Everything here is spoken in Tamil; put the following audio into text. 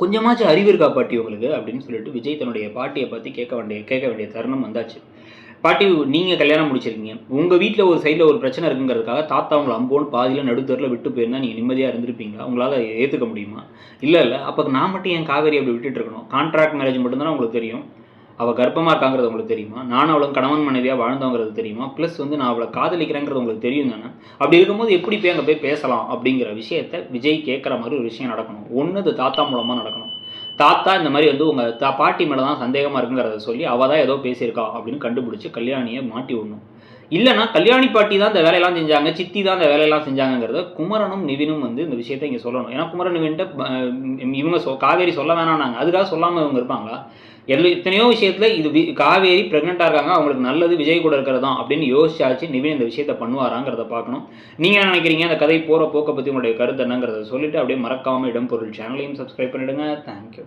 கொஞ்சமாச்சும் அறிவு இருக்கா பாட்டி உங்களுக்கு அப்படின்னு சொல்லிட்டு விஜய் தன்னுடைய பாட்டியை பற்றி கேட்க வேண்டிய தருணம் வந்தாச்சு. பாட்டி, நீங்கள் கல்யாணம் முடிச்சிருக்கீங்க, உங்கள் வீட்டில் ஒரு சைடில் ஒரு பிரச்சனை இருக்குங்கிறதுக்காக தாத்தா உங்களை அம்போன்னு பாதியில் நடுத்தரில் விட்டு போயிருந்தா நீங்கள் நிம்மதியாக இருந்திருப்பீங்களா? உங்களால் ஏற்றுக்க முடியுமா? இல்லை இல்லை, அப்போ நான் மட்டும் என் காவேரி அப்படி விட்டுட்டு இருக்கணும்? கான்ட்ராக்ட் மேரேஜ் மட்டும்தானே உங்களுக்கு தெரியும். அவள் கர்ப்பமாக இருக்காங்கிறது உங்களுக்கு தெரியுமா? நானும் அவளும் கணவன் மனைவியாக வாழ்ந்தோங்கிறது தெரியுமா? ப்ளஸ் நான் அவளை காதலிக்கிறேங்கிறது உங்களுக்கு தெரியும் தானே? அப்படி இருக்கும்போது எப்படி போய் அங்கே போய் பேசலாம் அப்படிங்கிற விஷயத்த விஜய் கேட்குற மாதிரி ஒரு விஷயம் நடக்கணும். ஒன்று அது தாத்தா மூலமாக நடக்கணும். தாத்தா இந்த மாதிரி உங்கள் பாட்டி மேலே தான் சந்தேகமாக இருக்குங்கிறத சொல்லி அவள் தான் ஏதோ பேசியிருக்கா அப்படின்னு கண்டுபிடிச்சி கல்யாணியை மாட்டி விடணும். இல்லைனா கல்யாணி பாட்டி தான் இந்த வேலையெல்லாம் செஞ்சாங்க, சித்தி தான் இந்த வேலையெல்லாம் செஞ்சாங்கிறத குமரனும் நிவினும் இந்த விஷயத்தை இங்கே சொல்லணும். ஏன்னா குமரன் நிவின்ட்ட இவங்க காவேரி சொல்ல வேணான்னாங்க, அதுக்காக சொல்லாமல் இவங்க இருப்பாங்களா? எத்தனையோ விஷயத்தில் இது காவேரி ப்ரெக்னெண்ட்டாக இருக்காங்க, அவங்களுக்கு நல்லது விஜய் கூட இருக்கிறது தான் அப்படின்னு யோசிச்சாச்சு நிவின் இந்த விஷயத்தை பண்ணுவாராங்கிறத பார்க்கணும். நீங்கள் என்ன நினைக்கிறீங்க? அந்த கதை போகிற போக்கை பற்றி உங்களுடைய கருத்து என்னங்கிறத சொல்லிவிட்டு அப்படியே மறக்காமல் இடம் பொருள் சேனலையும் சப்ஸ்கிரைப் பண்ணிவிடுங்க. தேங்க்யூ.